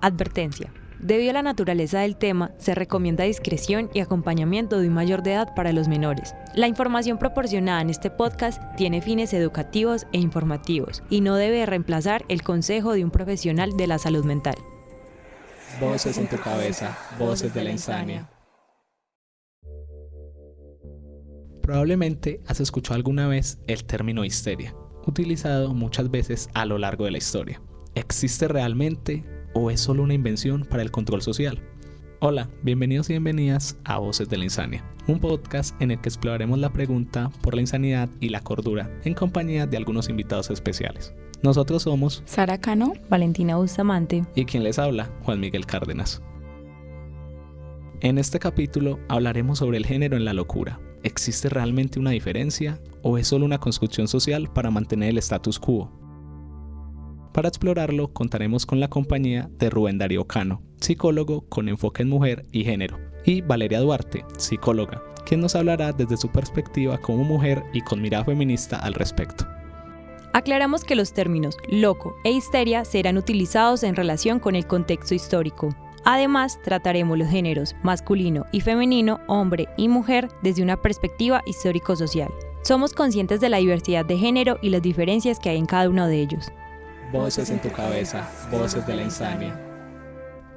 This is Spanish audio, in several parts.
Advertencia. Debido a la naturaleza del tema, se recomienda discreción y acompañamiento de un mayor de edad para los menores. La información proporcionada en este podcast tiene fines educativos e informativos y no debe reemplazar el consejo de un profesional de la salud mental. Voces en tu cabeza, voces de la insania. Probablemente has escuchado alguna vez el término histeria, utilizado muchas veces a lo largo de la historia. ¿Existe realmente o es solo una invención para el control social? Hola, bienvenidos y bienvenidas a Voces de la Insania, un podcast en el que exploraremos la pregunta por la insanidad y la cordura en compañía de algunos invitados especiales. Nosotros somos Sara Cano, Valentina Bustamante y quien les habla, Juan Miguel Cárdenas. En este capítulo hablaremos sobre el género en la locura. ¿Existe realmente una diferencia o es solo una construcción social para mantener el status quo? Para explorarlo, contaremos con la compañía de Rubén Darío Cano, psicólogo con enfoque en mujer y género, y Valeria Duarte, psicóloga, quien nos hablará desde su perspectiva como mujer y con mirada feminista al respecto. Aclaramos que los términos loco e histeria serán utilizados en relación con el contexto histórico. Además, trataremos los géneros masculino y femenino, hombre y mujer, desde una perspectiva histórico-social. Somos conscientes de la diversidad de género y las diferencias que hay en cada uno de ellos. Voces en tu cabeza, voces de la insania.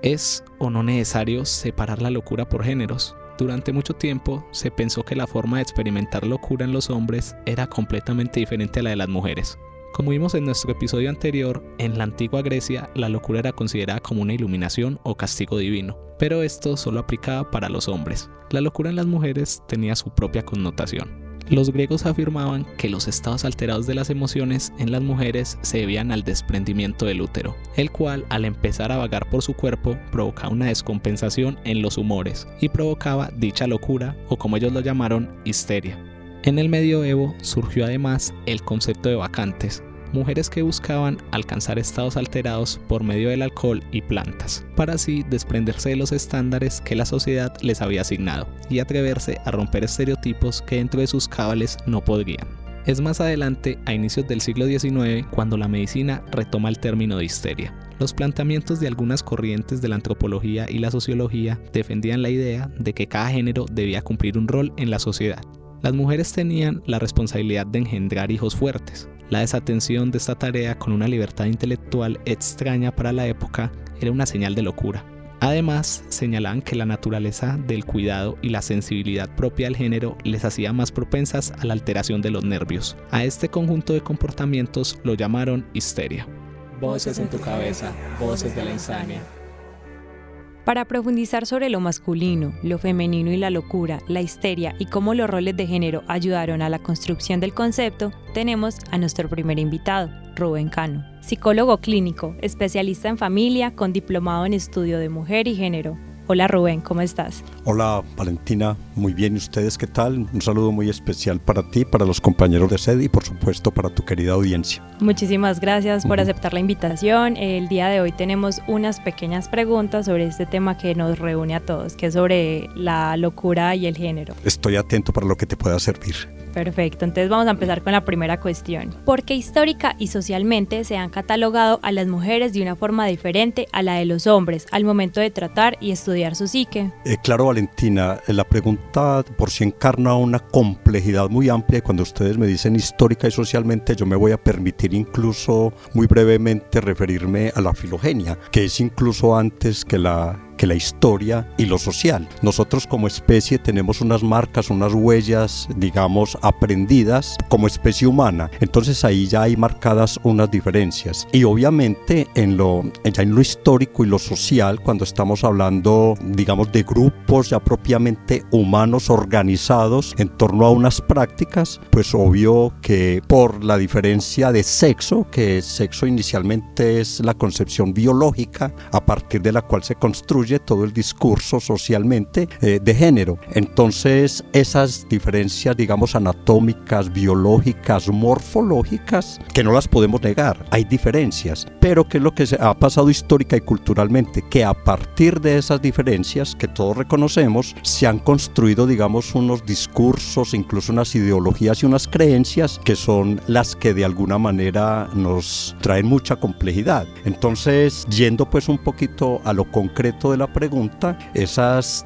¿Es o no necesario separar la locura por géneros? Durante mucho tiempo se pensó que la forma de experimentar locura en los hombres era completamente diferente a la de las mujeres. Como vimos en nuestro episodio anterior, en la antigua Grecia la locura era considerada como una iluminación o castigo divino, pero esto solo aplicaba para los hombres. La locura en las mujeres tenía su propia connotación. Los griegos afirmaban que los estados alterados de las emociones en las mujeres se debían al desprendimiento del útero, el cual al empezar a vagar por su cuerpo provocaba una descompensación en los humores y provocaba dicha locura, o como ellos lo llamaron, histeria. En el medioevo surgió además el concepto de bacantes, mujeres que buscaban alcanzar estados alterados por medio del alcohol y plantas, para así desprenderse de los estándares que la sociedad les había asignado y atreverse a romper estereotipos que dentro de sus cábales no podrían. Es más adelante, a inicios del siglo XIX, cuando la medicina retoma el término de histeria. Los planteamientos de algunas corrientes de la antropología y la sociología defendían la idea de que cada género debía cumplir un rol en la sociedad. Las mujeres tenían la responsabilidad de engendrar hijos fuertes. La desatención de esta tarea con una libertad intelectual extraña para la época era una señal de locura. Además, señalaban que la naturaleza del cuidado y la sensibilidad propia del género les hacía más propensas a la alteración de los nervios. A este conjunto de comportamientos lo llamaron histeria. Voces en tu cabeza, voces de la insania. Para profundizar sobre lo masculino, lo femenino y la locura, la histeria y cómo los roles de género ayudaron a la construcción del concepto, tenemos a nuestro primer invitado, Rubén Cano, psicólogo clínico, especialista en familia con diplomado en estudio de mujer y género. Hola Rubén, ¿cómo estás? Hola Valentina, muy bien, ¿y ustedes qué tal? Un saludo muy especial para ti, para los compañeros de SED y por supuesto para tu querida audiencia. Muchísimas gracias por aceptar la invitación. El día de hoy tenemos unas pequeñas preguntas sobre este tema que nos reúne a todos, que es sobre la locura y el género. Estoy atento para lo que te pueda servir. Perfecto, entonces vamos a empezar con la primera cuestión. ¿Por qué histórica y socialmente se han catalogado a las mujeres de una forma diferente a la de los hombres al momento de tratar y estudiar su psique? Claro, Valentina, la pregunta por sí encarna una complejidad muy amplia y cuando ustedes me dicen histórica y socialmente yo me voy a permitir incluso muy brevemente referirme a la filogenia, que es incluso antes que la historia y lo social. Nosotros como especie tenemos unas marcas, unas huellas, digamos, aprendidas como especie humana. Entonces ahí ya hay marcadas unas diferencias. Y obviamente ya en lo histórico y lo social, cuando estamos hablando, digamos, de grupos ya propiamente humanos organizados en torno a unas prácticas, pues obvio que por la diferencia de sexo, que sexo inicialmente es la concepción biológica a partir de la cual se construye construye todo el discurso socialmente de género. Entonces esas diferencias, digamos, anatómicas, biológicas, morfológicas, que no las podemos negar, hay diferencias, pero ¿qué es lo que se ha pasado histórica y culturalmente? Que a partir de esas diferencias que todos reconocemos, se han construido, digamos, unos discursos, incluso unas ideologías y unas creencias que son las que de alguna manera nos traen mucha complejidad. Entonces, yendo pues un poquito a lo concreto de la pregunta, esas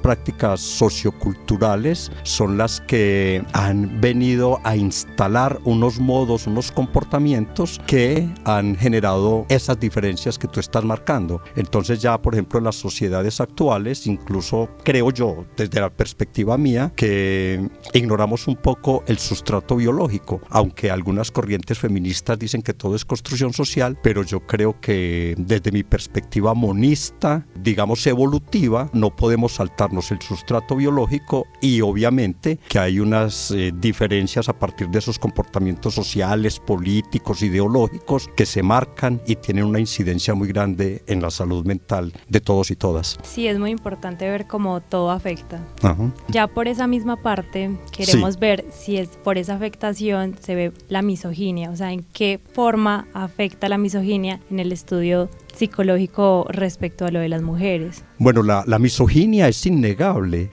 prácticas socioculturales son las que han venido a instalar unos modos, unos comportamientos que han generado esas diferencias que tú estás marcando. Entonces ya, por ejemplo, en las sociedades actuales, incluso creo yo, desde la perspectiva mía, que ignoramos un poco el sustrato biológico, aunque algunas corrientes feministas dicen que todo es construcción social, pero yo creo que desde mi perspectiva monista, digamos evolutiva, no podemos saltarnos el sustrato biológico, y obviamente que hay unas diferencias a partir de esos comportamientos sociales, políticos, ideológicos que se marcan y tienen una incidencia muy grande en la salud mental de todos y todas. Sí, es muy importante ver cómo todo afecta. Ajá. Ya por esa misma parte queremos ver si es por esa afectación se ve la misoginia, o sea, en qué forma afecta la misoginia en el estudio psicológico respecto a lo de las mujeres. Bueno, la misoginia es innegable,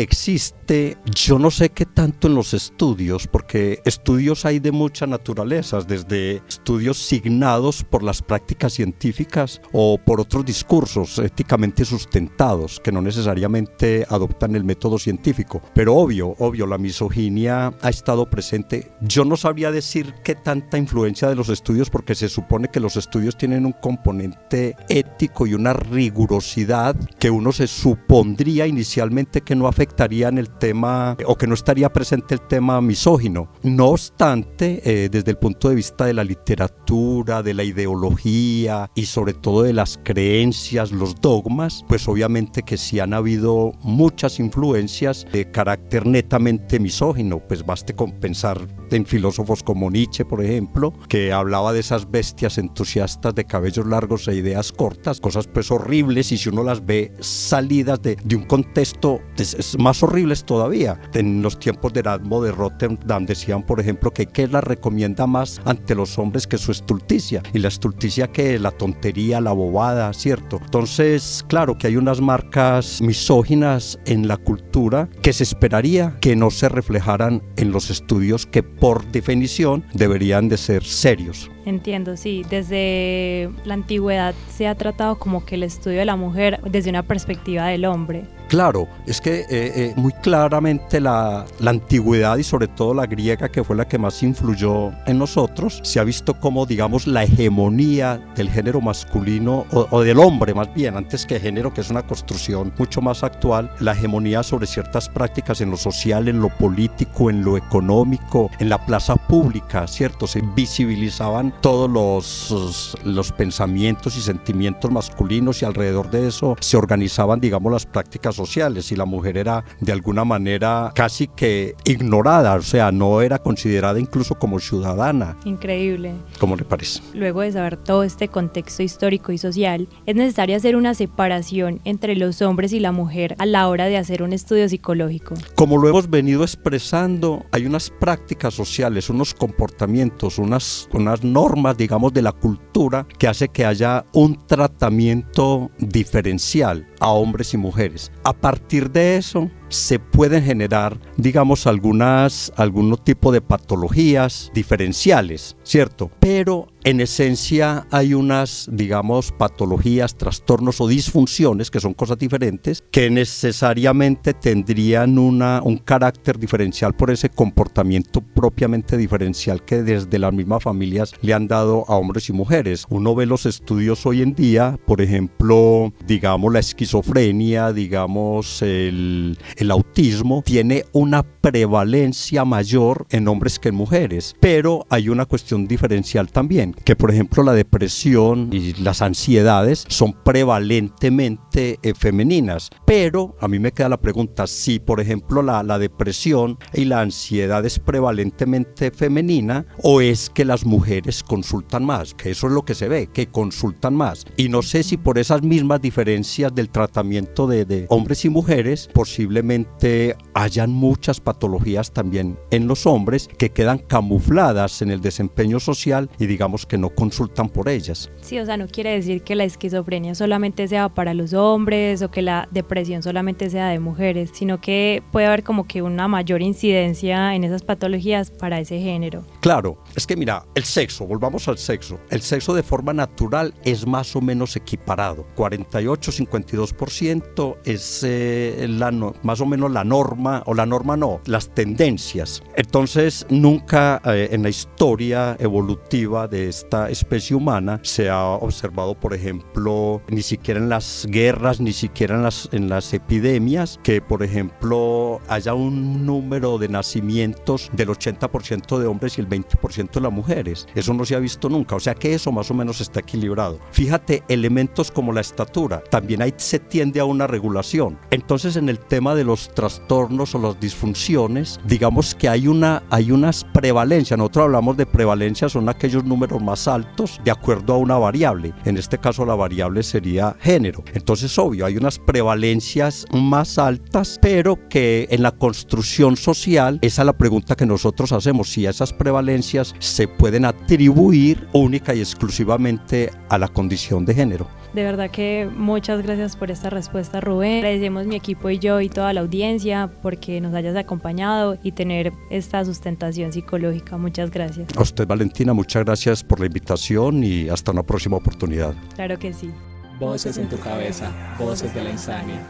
existe, yo no sé qué tanto en los estudios, porque estudios hay de muchas naturalezas, desde estudios signados por las prácticas científicas o por otros discursos éticamente sustentados, que no necesariamente adoptan el método científico, pero obvio, la misoginia ha estado presente. Yo no sabría decir qué tanta influencia de los estudios, porque se supone que los estudios tienen un componente ético y una rigurosidad que uno se supondría inicialmente que no afectaría en el tema, o que no estaría presente el tema misógino. No obstante, desde el punto de vista de la literatura, de la ideología y sobre todo de las creencias, los dogmas, pues obviamente que sí han habido muchas influencias de carácter netamente misógino. Pues baste con pensar en filósofos como Nietzsche, por ejemplo, que hablaba de esas bestias entusiastas de cabellos largos e ideas cortas, cosas pues horribles, y si uno las ve salidas de un contexto es más horribles todavía. En los tiempos de Erasmo de Rotterdam decían, por ejemplo, que ¿qué la recomienda más ante los hombres que su estulticia? Y la estulticia, que la tontería, la bobada, ¿cierto? Entonces, claro que hay unas marcas misóginas en la cultura que se esperaría que no se reflejaran en los estudios, que por definición deberían de ser serios. Entiendo, sí. Desde la antigüedad se ha tratado como que el estudio de la mujer desde una perspectiva del hombre. Claro, es que muy claramente la antigüedad, y sobre todo la griega, que fue la que más influyó en nosotros, se ha visto como, digamos, la hegemonía del género masculino, o del hombre más bien, antes que género, que es una construcción mucho más actual, la hegemonía sobre ciertas prácticas en lo social, en lo político, en lo económico, en la plaza pública, ¿cierto? Se visibilizaban todos los pensamientos y sentimientos masculinos, y alrededor de eso se organizaban, digamos, las prácticas sociales, y la mujer era de alguna manera casi que ignorada, o sea, no era considerada incluso como ciudadana. Increíble. ¿Cómo le parece? Luego de saber todo este contexto histórico y social, es necesario hacer una separación entre los hombres y la mujer a la hora de hacer un estudio psicológico. Como lo hemos venido expresando, hay unas prácticas sociales, unos comportamientos, unas normas, digamos, de la cultura, que hace que haya un tratamiento diferencial a hombres y mujeres. A partir de eso se pueden generar, digamos, algún tipo de patologías diferenciales, ¿cierto? Pero en esencia hay unas, digamos, patologías, trastornos o disfunciones, que son cosas diferentes, que necesariamente tendrían un carácter diferencial por ese comportamiento propiamente diferencial que desde las mismas familias le han dado a hombres y mujeres. Uno ve los estudios hoy en día, por ejemplo, digamos, la esquizofrenia, digamos, el el autismo tiene una prevalencia mayor en hombres que en mujeres, pero hay una cuestión diferencial también, que por ejemplo la depresión y las ansiedades son prevalentemente femeninas, pero a mí me queda la pregunta, si por ejemplo la depresión y la ansiedad es prevalentemente femenina, o es que las mujeres consultan más, que eso es lo que se ve, que consultan más, y no sé si por esas mismas diferencias del tratamiento de hombres y mujeres posiblemente hayan muchas patologías también en los hombres que quedan camufladas en el desempeño social y digamos que no consultan por ellas. Sí, o sea, no quiere decir que la esquizofrenia solamente sea para los hombres o que la depresión solamente sea de mujeres, sino que puede haber como que una mayor incidencia en esas patologías para ese género. Claro, es que mira, el sexo, volvamos al sexo. El sexo de forma natural es más o menos equiparado. 48-52% es más o menos la norma, o la norma no, las tendencias. Entonces, nunca en la historia evolutiva de esta especie humana se ha observado, por ejemplo, ni siquiera en las guerras, ni siquiera en las epidemias, que por ejemplo haya un número de nacimientos del 80% de hombres y el 20% de las mujeres. Eso no se ha visto nunca, o sea que eso más o menos está equilibrado. Fíjate, elementos como la estatura, también ahí se tiende a una regulación. Entonces, en el tema de los trastornos o las disfunciones, digamos que hay unas prevalencias. Nosotros hablamos de prevalencia, son aquellos números más altos de acuerdo a una variable. En este caso la variable sería género. Entonces, obvio, hay unas prevalencias más altas, pero que en la construcción social, esa es la pregunta que nosotros hacemos, si esas prevalencias se pueden atribuir única y exclusivamente a la condición de género. De verdad que muchas gracias por esta respuesta, Rubén. Agradecemos mi equipo y yo y toda la audiencia porque nos hayas acompañado y tener esta sustentación psicológica. Muchas gracias. A usted, Valentina, muchas gracias por la invitación y hasta una próxima oportunidad. Claro que sí. Voces en tu cabeza, voces de la insania.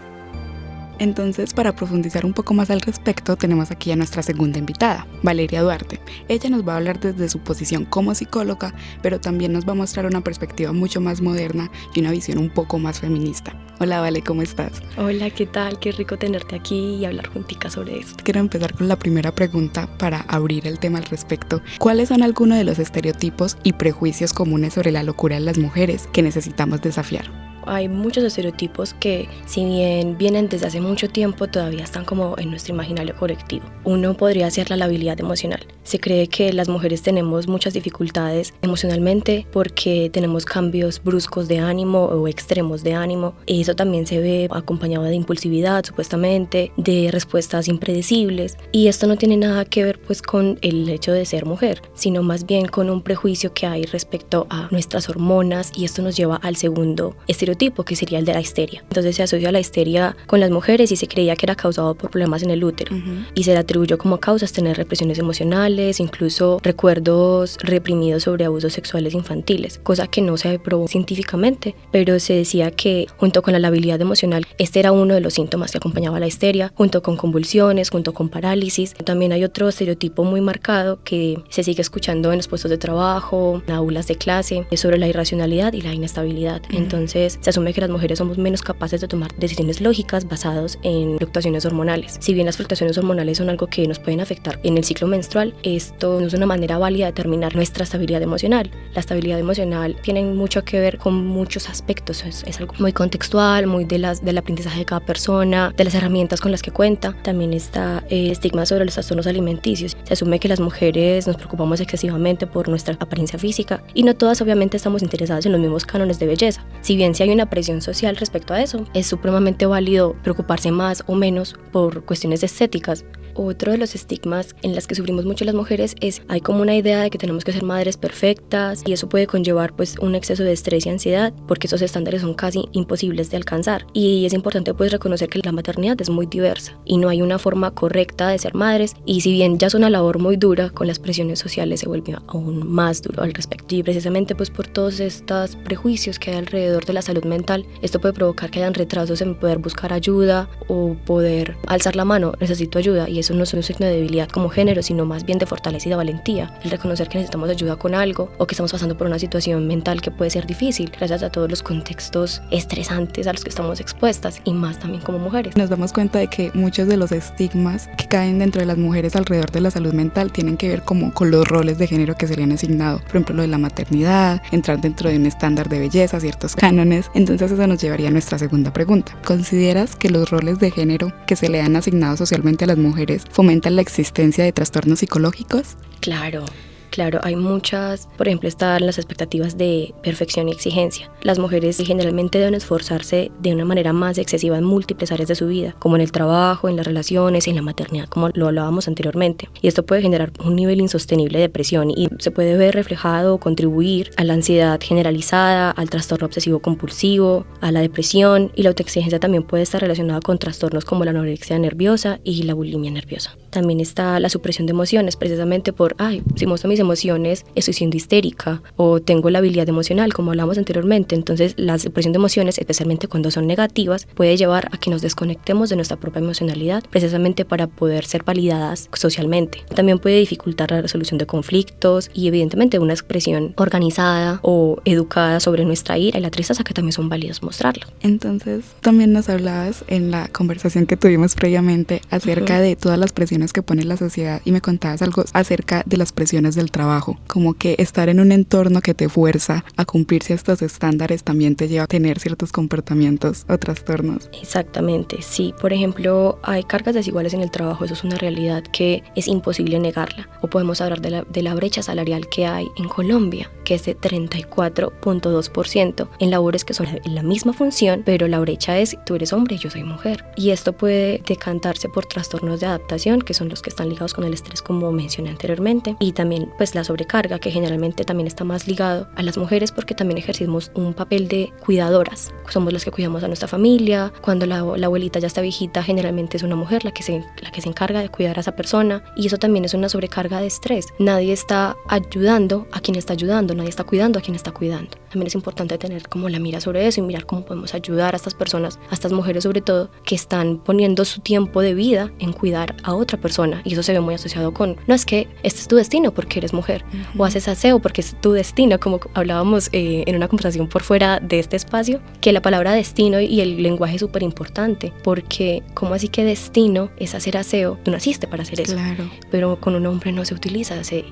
Entonces, para profundizar un poco más al respecto, tenemos aquí a nuestra segunda invitada, Valeria Duarte. Ella nos va a hablar desde su posición como psicóloga, pero también nos va a mostrar una perspectiva mucho más moderna y una visión un poco más feminista. Hola, Vale, ¿cómo estás? Hola, ¿qué tal? Qué rico tenerte aquí y hablar juntica sobre esto. Quiero empezar con la primera pregunta para abrir el tema al respecto. ¿Cuáles son algunos de los estereotipos y prejuicios comunes sobre la locura en las mujeres que necesitamos desafiar? Hay muchos estereotipos que, si bien vienen desde hace mucho tiempo, todavía están como en nuestro imaginario colectivo. Uno podría ser la labilidad emocional. Se cree que las mujeres tenemos muchas dificultades emocionalmente porque tenemos cambios bruscos de ánimo o extremos de ánimo. Eso también se ve acompañado de impulsividad, supuestamente, de respuestas impredecibles. Y esto no tiene nada que ver pues con el hecho de ser mujer, sino más bien con un prejuicio que hay respecto a nuestras hormonas, y esto nos lleva al segundo estereotipo, que sería el de la histeria. Entonces se asocia la histeria con las mujeres y se creía que era causado por problemas en el útero, y se le atribuyó como causas tener represiones emocionales, incluso recuerdos reprimidos sobre abusos sexuales infantiles, cosa que no se probó científicamente, pero se decía que junto con la labilidad emocional, este era uno de los síntomas que acompañaba a la histeria, junto con convulsiones, junto con parálisis. También hay otro estereotipo muy marcado que se sigue escuchando en los puestos de trabajo, en aulas de clase, sobre la irracionalidad y la inestabilidad. Entonces se asume que las mujeres somos menos capaces de tomar decisiones lógicas basadas en fluctuaciones hormonales. Si bien las fluctuaciones hormonales son algo que nos pueden afectar en el ciclo menstrual, esto no es una manera válida de determinar nuestra estabilidad emocional. La estabilidad emocional tiene mucho que ver con muchos aspectos, es algo muy contextual, muy del aprendizaje de cada persona, de las herramientas con las que cuenta. También está el estigma sobre los trastornos alimenticios. Se asume que las mujeres nos preocupamos excesivamente por nuestra apariencia física, y no todas obviamente estamos interesadas en los mismos cánones de belleza. Si bien sí hay una presión social respecto a eso, es supremamente válido preocuparse más o menos por cuestiones estéticas. Otro de los estigmas en las que sufrimos mucho las mujeres es, hay como una idea de que tenemos que ser madres perfectas, y eso puede conllevar pues un exceso de estrés y ansiedad porque esos estándares son casi imposibles de alcanzar. Y es importante pues reconocer que la maternidad es muy diversa y no hay una forma correcta de ser madres, y si bien ya es una labor muy dura, con las presiones sociales se vuelve aún más duro al respecto, y precisamente pues por todos estos prejuicios que hay alrededor de la salud salud mental, esto puede provocar que hayan retrasos en poder buscar ayuda o poder alzar la mano, necesito ayuda, y eso no es un signo de debilidad como género, sino más bien de fortaleza y de valentía, el reconocer que necesitamos ayuda con algo o que estamos pasando por una situación mental que puede ser difícil gracias a todos los contextos estresantes a los que estamos expuestas, y más también como mujeres. Nos damos cuenta de que muchos de los estigmas que caen dentro de las mujeres alrededor de la salud mental tienen que ver como con los roles de género que se le han asignado, por ejemplo lo de la maternidad, entrar dentro de un estándar de belleza, ciertos cánones. Entonces eso nos llevaría a nuestra segunda pregunta. ¿Consideras que los roles de género que se le han asignado socialmente a las mujeres fomentan la existencia de trastornos psicológicos? Claro, hay muchas, por ejemplo, están las expectativas de perfección y exigencia. Las mujeres generalmente deben esforzarse de una manera más excesiva en múltiples áreas de su vida, como en el trabajo, en las relaciones, en la maternidad, como lo hablábamos anteriormente. Y esto puede generar un nivel insostenible de presión y se puede ver reflejado o contribuir a la ansiedad generalizada, al trastorno obsesivo-compulsivo, a la depresión, y la autoexigencia también puede estar relacionada con trastornos como la anorexia nerviosa y la bulimia nerviosa. También está la supresión de emociones, precisamente por, si muestro mis emociones, estoy siendo histérica o tengo la habilidad emocional, como hablamos anteriormente. Entonces la supresión de emociones, especialmente cuando son negativas, puede llevar a que nos desconectemos de nuestra propia emocionalidad, precisamente para poder ser validadas socialmente. También puede dificultar la resolución de conflictos y evidentemente una expresión organizada o educada sobre nuestra ira y la tristeza, que también son válidos mostrarlo. Entonces también nos hablabas en la conversación que tuvimos previamente acerca de todas las presiones que pone la sociedad, y me contabas algo acerca de las presiones del trabajo, como que estar en un entorno que te fuerza a cumplir ciertos estándares también te lleva a tener ciertos comportamientos o trastornos. Exactamente, sí. Por ejemplo, hay cargas desiguales en el trabajo, eso es una realidad que es imposible negarla. O podemos hablar de la brecha salarial que hay en Colombia, que es de 34.2% en labores que son la misma función, pero la brecha es tú eres hombre y yo soy mujer. Y esto puede decantarse por trastornos de adaptación, que son los que están ligados con el estrés, como mencioné anteriormente, y también pues la sobrecarga, que generalmente también está más ligado a las mujeres porque también ejercimos un papel de cuidadoras. Somos las que cuidamos a nuestra familia. Cuando la abuelita ya está viejita, generalmente es una mujer la que se encarga de cuidar a esa persona, y eso también es una sobrecarga de estrés. Nadie está ayudando a quien está ayudando, nadie está cuidando a quien está cuidando. También es importante tener como la mira sobre eso y mirar cómo podemos ayudar a estas personas, a estas mujeres sobre todo, que están poniendo su tiempo de vida en cuidar a otra persona, y eso se ve muy asociado con, no es que este es tu destino porque eres mujer, o haces aseo porque es tu destino, como hablábamos en una conversación por fuera de este espacio, que la palabra destino y el lenguaje es súper importante, porque ¿cómo así que destino es hacer aseo? Tú naciste para hacer eso, claro, pero con un hombre no se utiliza ese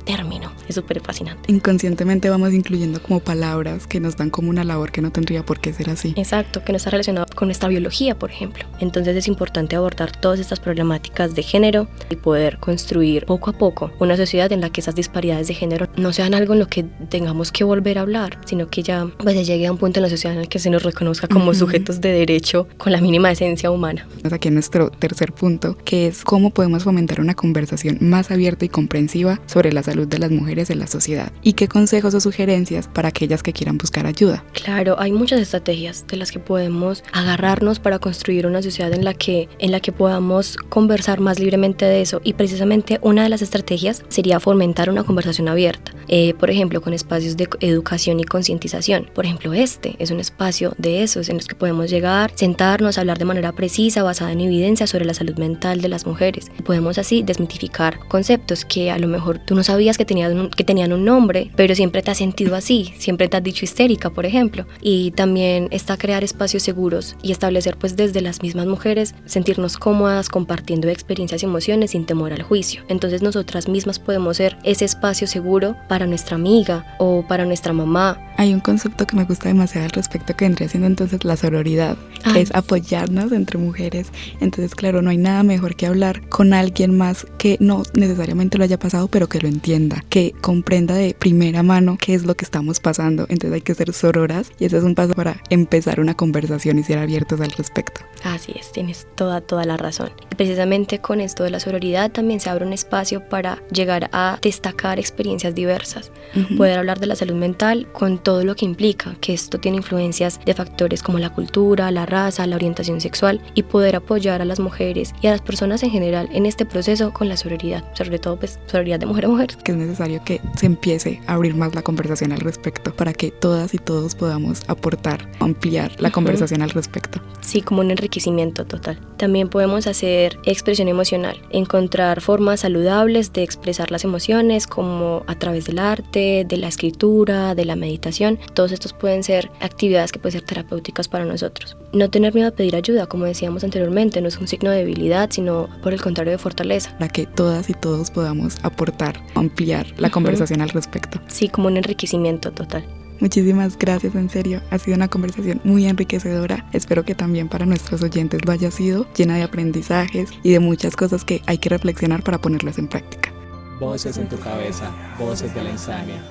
término, es súper fascinante. Inconscientemente vamos incluyendo como palabras que nos dan como una labor que no tendría por qué ser así. Exacto, que no está relacionado con nuestra biología, por ejemplo. Entonces es importante abordar todas estas problemáticas de género y poder construir poco a poco una sociedad en la que esas disparidades de género no sean algo en lo que tengamos que volver a hablar, sino que ya pues se llegue a un punto en la sociedad en el que se nos reconozca como sujetos de derecho con la mínima esencia humana. Aquí en nuestro tercer punto, que es cómo podemos fomentar una conversación más abierta y comprensiva sobre la salud de las mujeres en la sociedad, y qué consejos o sugerencias para aquellas que quieran buscar ayuda. Claro, hay muchas estrategias de las que podemos agarrarnos para construir una sociedad en la que podamos conversar más libremente de eso, y precisamente una de las estrategias sería fomentar una conversación abierta, por ejemplo con espacios de educación y concientización. Por ejemplo, este es un espacio de esos en los que podemos llegar, sentarnos, hablar de manera precisa, basada en evidencia sobre la salud mental de las mujeres. Podemos así desmitificar conceptos que a lo mejor tú no sabías que tenían un nombre, pero siempre te has sentido así, siempre te has dicho histérica, por ejemplo. Y también está crear espacios seguros y establecer pues desde las mismas mujeres sentirnos cómodas compartiendo experiencias y emociones sin temor al juicio. Entonces nosotras mismas podemos ser ese espacio seguro para nuestra amiga o para nuestra mamá. Hay un concepto que me gusta demasiado al respecto, que vendría siendo entonces la sororidad, que es apoyarnos entre mujeres. Entonces, claro, no hay nada mejor que hablar con alguien más que no necesariamente lo haya pasado, pero que lo entienda, que comprenda de primera mano qué es lo que estamos pasando. Entonces hay que ser sororas, y ese es un paso para empezar una conversación y ser abiertos al respecto. Así es, tienes toda la razón. Y precisamente con esto de la sororidad también se abre un espacio para llegar a destacar experiencias diversas, poder hablar de la salud mental con todo lo que implica, que esto tiene influencias de factores como la cultura, la raza, la orientación sexual, y poder apoyar a las mujeres y a las personas en general en este proceso con la sororidad, sobre todo pues sororidad de mujer a mujer. Que es necesario que se empiece a abrir más la conversación al respecto para que todas y todos podamos aportar, ampliar la conversación al respecto. Sí, como un enriquecimiento total. También podemos hacer expresión emocional, encontrar formas saludables de expresar las emociones, como a través del arte, de la escritura, de la meditación. Todos estos pueden ser actividades que pueden ser terapéuticas para nosotros. No tener miedo a pedir ayuda, como decíamos anteriormente, no es un signo de debilidad, sino por el contrario de fortaleza. Para que todas y todos podamos aportar, ampliar la conversación al respecto. Sí, como un enriquecimiento total. Muchísimas gracias, en serio, ha sido una conversación muy enriquecedora. Espero que también para nuestros oyentes lo haya sido, llena de aprendizajes y de muchas cosas que hay que reflexionar para ponerlas en práctica. Voces en tu cabeza, voces de la insania.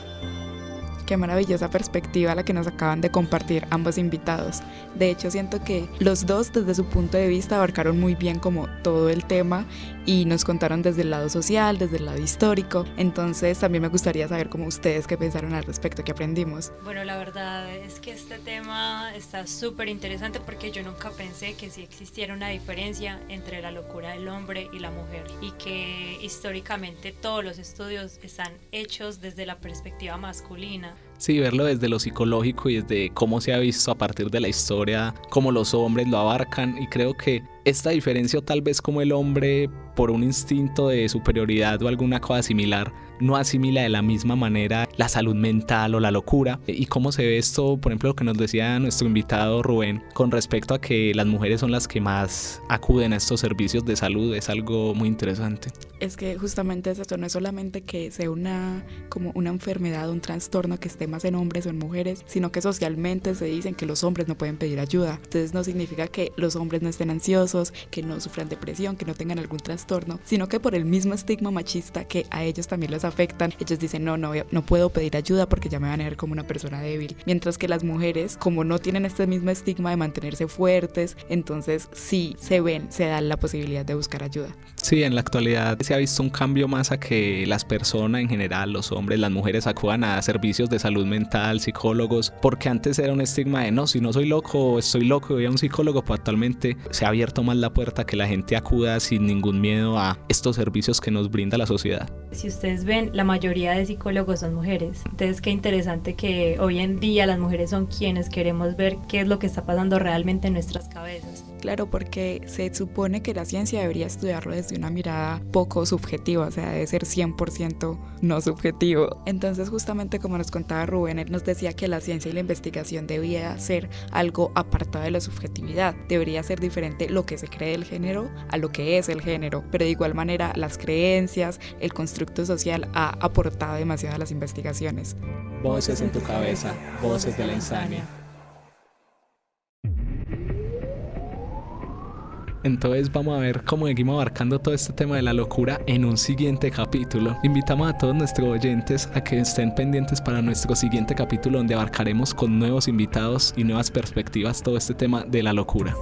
Qué maravillosa perspectiva la que nos acaban de compartir ambos invitados. De hecho, siento que los dos desde su punto de vista abarcaron muy bien como todo el tema y nos contaron desde el lado social, desde el lado histórico. Entonces también me gustaría saber cómo ustedes qué pensaron al respecto, qué aprendimos. Bueno, la verdad es que este tema está súper interesante porque yo nunca pensé que sí existiera una diferencia entre la locura del hombre y la mujer y que históricamente todos los estudios están hechos desde la perspectiva masculina. Sí, verlo desde lo psicológico y desde cómo se ha visto a partir de la historia, cómo los hombres lo abarcan, y creo que esta diferencia, o tal vez como el hombre por un instinto de superioridad o alguna cosa similar, no asimila de la misma manera la salud mental o la locura, y cómo se ve esto, por ejemplo, lo que nos decía nuestro invitado Rubén, con respecto a que las mujeres son las que más acuden a estos servicios de salud, es algo muy interesante. Es que justamente esto no es solamente que sea como una enfermedad, un trastorno que esté más en hombres o en mujeres, sino que socialmente se dicen que los hombres no pueden pedir ayuda. Entonces no significa que los hombres no estén ansiosos, que no sufran depresión, que no tengan algún trastorno, sino que por el mismo estigma machista que a ellos también les afectan, ellos dicen no puedo pedir ayuda porque ya me van a ver como una persona débil. Mientras que las mujeres, como no tienen este mismo estigma de mantenerse fuertes, entonces sí se dan la posibilidad de buscar ayuda. Sí, en la actualidad se ha visto un cambio más a que las personas en general, los hombres, las mujeres, acudan a servicios de salud mental, psicólogos, porque antes era un estigma de no, si no soy loco, estoy loco y voy a un psicólogo, pues actualmente se ha abierto más la puerta a que la gente acuda sin ningún miedo a estos servicios que nos brinda la sociedad. Si ustedes ven, la mayoría de psicólogos son mujeres, entonces qué interesante que hoy en día las mujeres son quienes queremos ver qué es lo que está pasando realmente en nuestras cabezas. Claro, porque se supone que la ciencia debería estudiarlo desde una mirada poco subjetiva, o sea, debe ser 100% no subjetivo. Entonces, justamente como nos contaba Rubén, él nos decía que la ciencia y la investigación debía ser algo apartado de la subjetividad. Debería ser diferente lo que se cree del género a lo que es el género, pero de igual manera las creencias, el constructo social ha aportado demasiado a las investigaciones. Voces en tu cabeza, voces de la insania. Entonces vamos a ver cómo seguimos abarcando todo este tema de la locura en un siguiente capítulo. Invitamos a todos nuestros oyentes a que estén pendientes para nuestro siguiente capítulo, donde abarcaremos con nuevos invitados y nuevas perspectivas todo este tema de la locura.